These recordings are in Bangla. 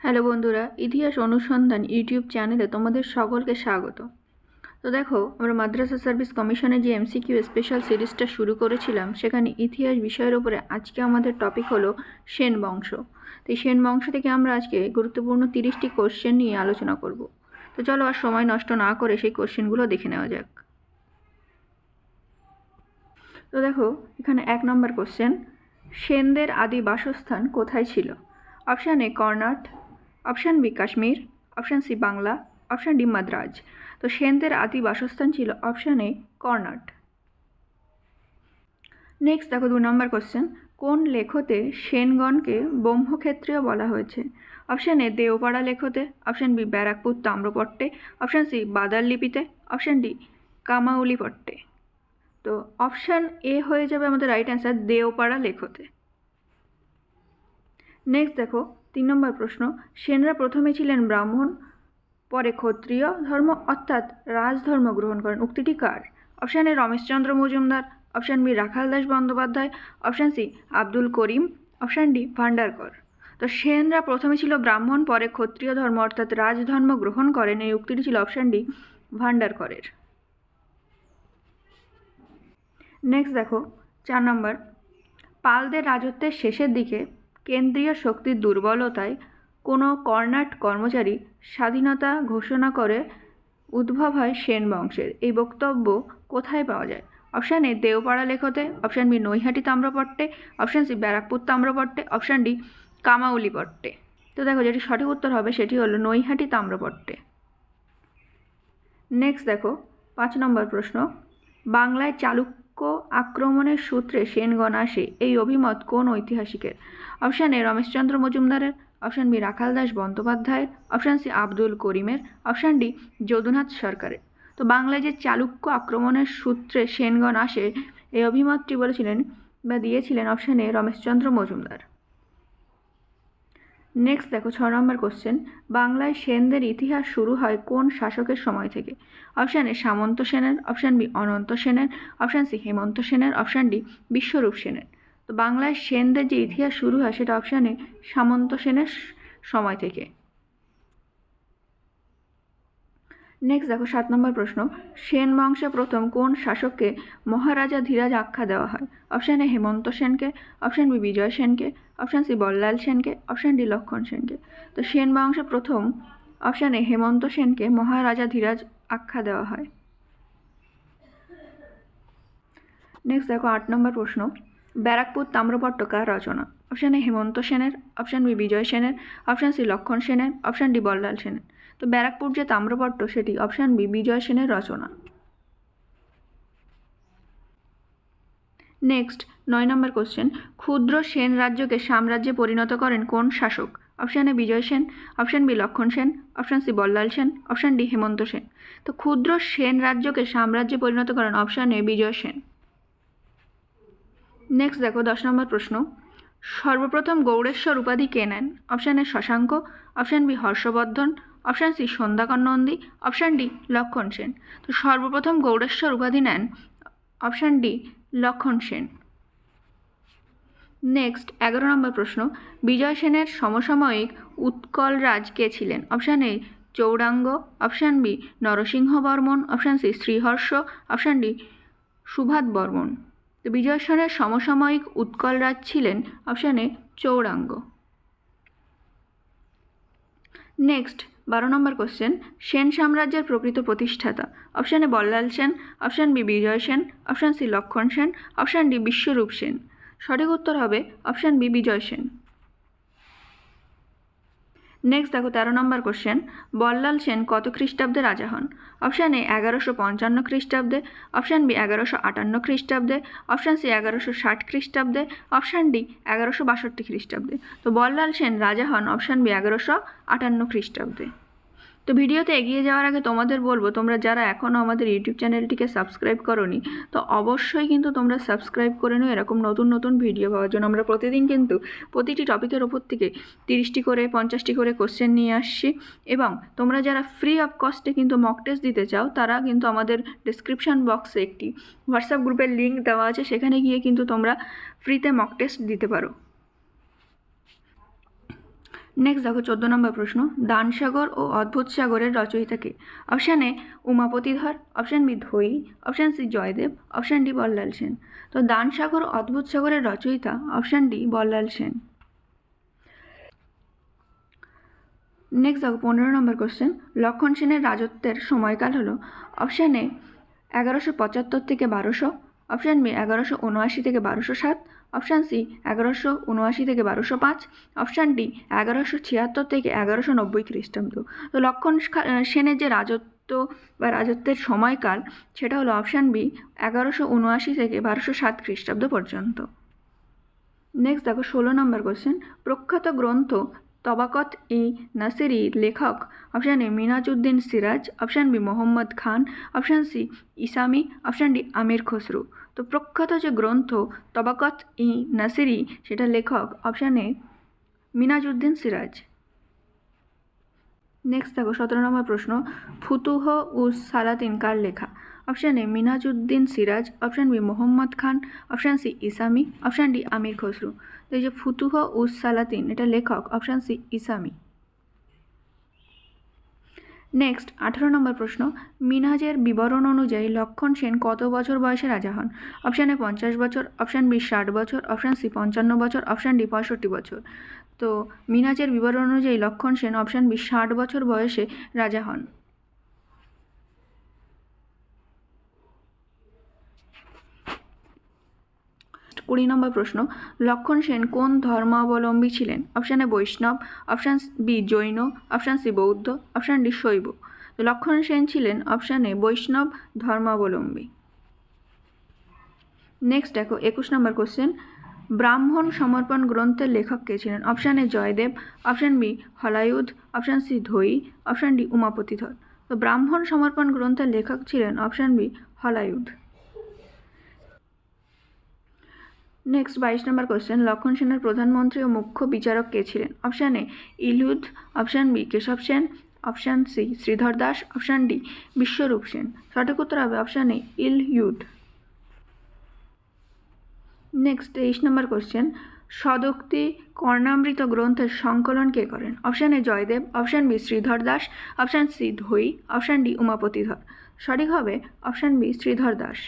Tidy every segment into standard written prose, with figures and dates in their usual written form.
হ্যালো বন্ধুরা, ইতিহাস অনুসন্ধান ইউটিউব চ্যানেলে তোমাদের সকলকে স্বাগত। তো দেখো, আমরা মাদ্রাসা সার্ভিস কমিশনের যে এমসিকিউ স্পেশাল সিরিজটা শুরু করেছিলাম, সেখানে ইতিহাস বিষয়ের উপরে আজকে আমাদের টপিক হলো সেন বংশ। তো এই সেন বংশ থেকে আমরা আজকে গুরুত্বপূর্ণ 30টি কোশ্চেন নিয়ে আলোচনা করব। তো চলো আর সময় নষ্ট না করে সেই কোশ্চেনগুলো দেখে নেওয়া যাক। তো দেখো, এখানে 1 নম্বর কোশ্চেন, সেনদের আদি বাসস্থান কোথায় ছিল? Option A Karnat, option B Kashmir, option C Bangla, option D Madras. তো সেনদের আদি বাসস্থান ছিল অপশান এ কর্ণাট। নেক্সট দেখো 2 নম্বর কোশ্চেন, কোন লেখতে সেনগণকে ব্রহ্মক্ষত্রিয় বলা হয়েছে? অপশান এ দেওপাড়া লেখতে, অপশান বি ব্যারাকপুর তাম্রপট্টে, অপশান সি বাদার লিপিতে, অপশান ডি কামাউলি পট্টে। তো অপশান এ হয়ে যাবে আমাদের রাইট অ্যান্সার, দেওপাড়া লেখতে। নেক্সট দেখো 3 নম্বর প্রশ্ন, সেনরা প্রথমে ছিলেন ব্রাহ্মণ, পরে ক্ষত্রিয় ধর্ম অর্থাৎ রাজধর্ম গ্রহণ করেন, উক্তিটি কার? Option A Rameshchandra Majumdar, option B Rakhal Das Bandyopadhyay, option C Abdul Karim, option D Bhandarkar. তো সেনরা প্রথমে ছিল ব্রাহ্মণ, পরে ক্ষত্রিয় ধর্ম অর্থাৎ রাজধর্ম গ্রহণ করেন, এই উক্তিটি ছিল অপশান ডি ভান্ডারকরের। নেক্সট দেখো 4 নম্বর, পালদের রাজত্বের শেষের দিকে কেন্দ্রীয় শক্তির দুর্বলতায় কোনো কর্ণাট কর্মচারী স্বাধীনতা ঘোষণা করে উদ্ভব হয় সেন বংশের, এই বক্তব্য কোথায় পাওয়া যায়? অপশান এ দেওপাড়া লেখতে, অপশান বি নৈহাটি তাম্রপট্টে, অপশান সি ব্যারাকপুর তাম্রপট্টে, অপশান ডি কামাউলি পট্টে। তো দেখো, যেটি সঠিক উত্তর হবে সেটি হলো নৈহাটি তাম্রপট্টে। নেক্সট দেখো 5 নম্বর প্রশ্ন, বাংলায় চালুক্য আক্রমণের সূত্রে সেনগণ আসে, এই অভিমত কোন ঐতিহাসিকের? অপশান এ রমেশচন্দ্র মজুমদারের, অপশান বি রাখাল দাস বন্দ্যোপাধ্যায়ের, অপশান সি আব্দুল করিমের, অপশান ডি যদুনাথ সরকারের। তো বাংলায় যে চালুক্য আক্রমণের সূত্রে সেনগণ আসে, এই অভিমতটি বলেছিলেন বা দিয়েছিলেন option A Rameshchandra Majumdar. Next দেখো 6 নম্বর কোশ্চেন, বাংলায় সেনদের ইতিহাস শুরু হয় কোন শাসকের সময় থেকে? অপশান এ সামন্ত সেনের, অপশান বি অনন্ত সেনের, অপশান সি হেমন্ত সেনের, অপশান ডি বিশ্বরূপ সেনের। তো বাংলায় সেনদের যে ইতিহাস শুরু হয় সেটা অপশান এ সামন্ত সেনের সময় থেকে। নেক্সট দেখো 7 নম্বর প্রশ্ন, সেন বংশে প্রথম কোন শাসককে মহারাজা ধীরাজ আখ্যা দেওয়া হয়? অপশান এ হেমন্ত সেনকে, অপশান বি বিজয় সেনকে, অপশান সি বল্লাল সেনকে, অপশান ডি লক্ষণ সেনকে। তো সেন বংশে প্রথম অপশান এ হেমন্ত সেনকে মহারাজা ধীরাজ আখ্যা দেওয়া হয়। নেক্সট দেখো 8 নম্বর প্রশ্ন, ব্যারাকপুর তাম্রপট্ট কার রচনা? অপশান এ হেমন্ত সেনের, অপশান বি বিজয় সেনের, অপশান সি লক্ষণ সেনের, অপশান ডি বল্লাল সেনের। তো ব্যারাকপুর যে তাম্রপট্ট সেটি অপশান বি বিজয় সেনের রচনা। নেক্সট 9 নম্বর কোশ্চেন, ক্ষুদ্র সেন রাজ্যকে সাম্রাজ্যে পরিণত করেন কোন শাসক? Option A Vijay Sen, option B Lakshman Sen, option C Ballal Sen, option D Hemanta Sen. তো ক্ষুদ্র সেন রাজ্যকে সাম্রাজ্যে পরিণত করেন option A Vijay Sen. Next দেখো 10 নম্বর প্রশ্ন, সর্বপ্রথম গৌড়েশ্বর উপাধি কে নেন? Option A Shashanka, option B Harshavardhana, option C Sandhyakar Nandi, option D Lakshman Sen. তো সর্বপ্রথম গৌড়েশ্বর উপাধি নেন option D Lakshman Sen. Next 11 নম্বর প্রশ্ন, বিজয় সেনের সমসাময়িক উৎকল রাজ কে ছিলেন? Option A Chauranga, option B Narasimha Barman, option C Sriharsha, option D Subhash Barman. তো বিজয় সেনের সমসাময়িক উৎকল রাজ ছিলেন অপশান এ চৌড়াঙ্গ। নেক্সট 12 নম্বর কোশ্চেন, সেন সাম্রাজ্যের প্রকৃত প্রতিষ্ঠাতা? Option A Ballal Sen, option B Vijay Sen, option C Lakshman Sen, option D Bishwarup Sen. সঠিক উত্তর হবে option B Vijay Sen. Next দেখো 13 নম্বর কোশ্চেন, বল্লাল সেন কত খ্রিস্টাব্দে রাজা হন? অপশান এ 1155 খ্রিস্টাব্দে, অপশান বি 1158 খ্রিস্টাব্দে, অপশান সি 1160 খ্রিস্টাব্দে, অপশান ডি 1162 খ্রিস্টাব্দে। তো বল্লাল সেন রাজা হন অপশান বি 1158 খ্রিস্টাব্দে। তো ভিডিওতে এগিয়ে যাওয়ার আগে তোমাদের বলবো, তোমরা যারা এখনও আমাদের ইউটিউব চ্যানেলটিকে সাবস্ক্রাইব করোনি, তো অবশ্যই কিন্তু তোমরা সাবস্ক্রাইব করে নিও এরকম নতুন নতুন ভিডিও পাওয়ার জন্য। আমরা প্রতিদিন কিন্তু প্রতিটি টপিকের ওপর থেকে 30টি করে 50টি করে কোশ্চেন নিয়ে আসছি, এবং তোমরা যারা ফ্রি অফ কস্টে কিন্তু মক টেস্ট দিতে চাও, তারা কিন্তু আমাদের ডিসক্রিপশান বক্সে একটি হোয়াটসঅ্যাপ গ্রুপের লিঙ্ক দেওয়া আছে, সেখানে গিয়ে কিন্তু তোমরা ফ্রিতে মক টেস্ট দিতে পারো। নেক্সট দেখো 14 নম্বর প্রশ্ন, দানসাগর ও অদ্ভুত সাগরের রচয়িতা কে? Option A Umapatidhar, option B Dhoyi, option C Jayadev, option D Ballal Sen. তো দানসাগর ও অদ্ভুত সাগরের রচয়িতা option D Ballal Sen. Next দেখো 15 নম্বর কোশ্চেন, লক্ষণ সেনের রাজত্বের সময়কাল হলো অপশান এ 1175 থেকে 1200, অপশান বি 1179 থেকে 1207, অপশান সি 1179 থেকে 1205, অপশান ডি 1176 থেকে 1190 খ্রিস্টাব্দ। তো লক্ষণ সেনের যে রাজত্বের সময়কাল সেটা হলো অপশান বি 1179 থেকে 1207 খ্রিস্টাব্দ পর্যন্ত। নেক্সট দেখো 16 নম্বর কোশ্চেন, প্রখ্যাত গ্রন্থ তবাকত ই নাসিরির লেখক option A Minajuddin Siraj, option B Mohammad Khan, option C Isami, option D Amir Khusrau. তো প্রখ্যাত যে গ্রন্থ তবাকত ই নাসিরি সেটা লেখক option A Minajuddin Siraj. Next দেখো 17 নম্বর প্রশ্ন, ফুতুহ উস সালাতিন কার লেখা? Option A Minajuddin Siraj, option B Mohammad Khan, option C Isami, option D Amir Khusrau. তো এই যে ফুতুহ উস সালাতিন এটা লেখক অপশান সি ইসামি। নেক্সট 18 নম্বর প্রশ্ন, মিনহাজের বিবরণ অনুযায়ী লক্ষণ সেন কত বছর বয়সে রাজা হন? অপশান এ 50 বছর, অপশান বি 60 বছর, অপশান সি 55 বছর, অপশান ডি 65 বছর। তো মিনহাজের বিবরণ অনুযায়ী লক্ষণ সেন অপশান বি 60 বছর বয়সে রাজা হন। কুড়ি নম্বর প্রশ্ন, লক্ষণ সেন কোন ধর্মাবলম্বী ছিলেন? Option A Vaishnava, option B Jain, option C Bauddha, option D Shaiva. তো লক্ষণ সেন ছিলেন অপশান এ বৈষ্ণব ধর্মাবলম্বী। নেক্সট দেখো 21 নম্বর কোশ্চেন, ব্রাহ্মণ সমর্পণ গ্রন্থের লেখক কে ছিলেন? Option A Jayadev, option B Halayudh, option C Dhoyi, option D Umapatidhar. তো ব্রাহ্মণ সমর্পণ গ্রন্থের লেখক ছিলেন অপশান বি হলায়ুধ। নেক্সট 22 নম্বর কোশ্চেন, লক্ষণ সেনের প্রধানমন্ত্রী ও মুখ্য বিচারক কে ছিলেন? Option A Halayudh, option B Keshab Sen, option C Shridhar Das, option D Bishwarup Sen. সঠিক উত্তর হবে অপশান এ ইলহুদ। নেক্সট 23 নম্বর কোশ্চেন, সদোক্তি কর্ণামৃত গ্রন্থের সংকলন কে করেন? Option A Jayadev, option B Shridhar Das, option C Dhoyi, option D Umapatidhar. সঠিক হবে option B Shridhar Das.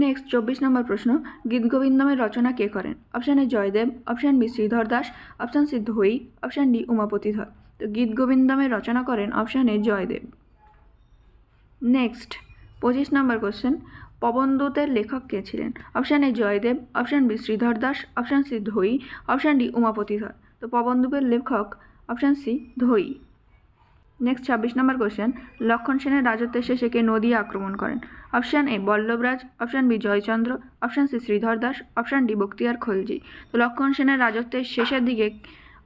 Next 24 নম্বর প্রশ্ন, গীতগোবিন্দমের রচনা কে করেন? Option A Jayadev, option B Shridhar Das, option C Dhoyi, option D Umapatidhar. তো গীতগোবিন্দমের রচনা করেন অপশান এ জয়দেব। নেক্সট 25 নম্বর কোশ্চেন, পবনদূতের লেখক কে ছিলেন? Option A Jayadev, option B Shridhar Das, option C Dhoyi, option D Umapatidhar. তো পবনদূতের লেখক অপশান সি ধৈ। নেক্সট 26 নম্বর কোশ্চেন, লক্ষণ সেনের রাজত্বের শেষে কে নদিয়া আক্রমণ করেন? Option A Ballabhraj, option B Jaychandra, option C Shridhar Das, option D Bakhtiyar Khalji. তো লক্ষণ সেনের রাজত্বের শেষের দিকে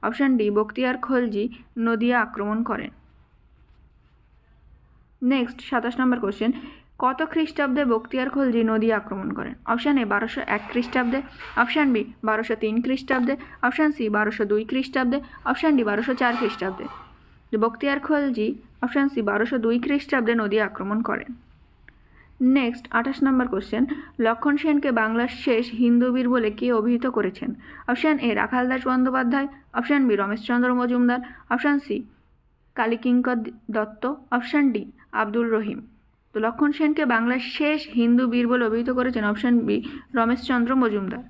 অপশান ডি বখতিয়ার খলজি নদিয়া আক্রমণ করেন। নেক্সট 27 নম্বর কোশ্চেন, কত খ্রিস্টাব্দে বখতিয়ার খলজি নদিয়া আক্রমণ করেন? অপশান এ 1201 খ্রিস্টাব্দে, অপশান বি 1203 খ্রিস্টাব্দে, অপশান সি 1202 খ্রিস্টাব্দে, অপশান ডি 1204 খ্রিস্টাব্দে। বখতিয়ার খলজি অপশান সি 1202 খ্রিস্টাব্দে নদিয়া আক্রমণ করেন। নেক্সট 28 নম্বর কোশ্চেন, লক্ষণ সেনকে বাংলার শেষ হিন্দু বীর বলে কে অভিহিত করেছেন? Option A Rakhaldas Bandyopadhyay, option B Rameshchandra Majumdar, option C Kalikinkar Dutta, option D Abdul Rahim. তো লক্ষণ সেনকে বাংলার শেষ হিন্দু বীর বলে অভিহিত করেছেন option B Rameshchandra Majumdar.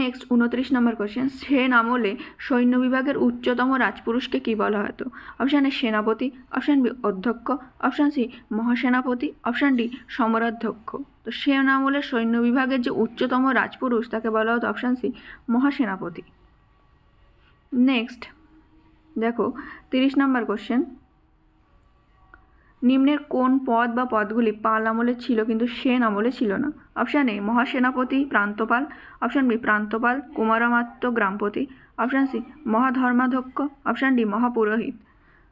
Next 29 number question, Sen আমলে সৈন্য বিভাগের উচ্চতম রাজপুরুষকে কী বলা হতো? অপশান এ সেনাপতি, অপশান বি অধ্যক্ষ, অপশান সি মহাসেনাপতি, অপশান ডি সমরাধ্যক্ষ। তো সেন আমলের সৈন্য বিভাগের যে উচ্চতম রাজপুরুষ তাকে বলা হতো অপশান সি মহাসেনাপতি। নেক্সট দেখো 30 নম্বর কোশ্চেন, নিম্নের কোন পদ বা পদগুলি পাল আমলে ছিল কিন্তু সেন আমলে ছিল না? অপশান এ মহাসেনাপতি প্রান্তপাল, অপশান বি প্রান্তপাল কুমারমাত্য গ্রামপতি, অপশান সি মহাধর্মাধ্যক্ষ, অপশান ডি মহাপুরোহিত।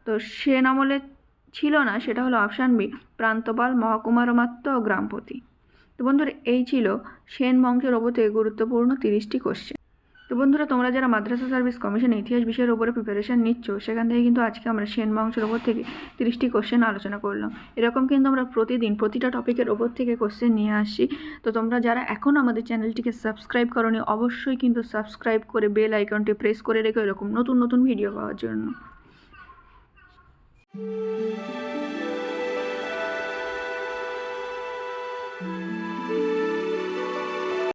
তো সেন আমলে ছিল না সেটা হলো অপশান বি প্রান্তপাল মহাকুমারমাত্য ও গ্রামপতি। তো বন্ধুরা এই ছিল সেন বংশের ওপর থেকে গুরুত্বপূর্ণ 30টি কোশ্চেন। তো বন্ধুরা, তোমরা যারা মাদ্রাসা সার্ভিস কমিশন ইতিহাস বিষয়ের উপরে প্রিপারেশান নিচ্ছ, সেখান থেকে কিন্তু আজকে আমরা সেন বংশের ওপর থেকে 30টি কোশ্চেন আলোচনা করলাম। এরকম কিন্তু আমরা প্রতিদিন প্রতিটা টপিকের ওপর থেকে কোশ্চেন নিয়ে আসছি। তো তোমরা যারা এখন আমাদের চ্যানেলটিকে সাবস্ক্রাইব করোনি, অবশ্যই কিন্তু সাবস্ক্রাইব করে বেল আইকনটি প্রেস করে রেখো এরকম নতুন নতুন ভিডিও পাওয়ার জন্য।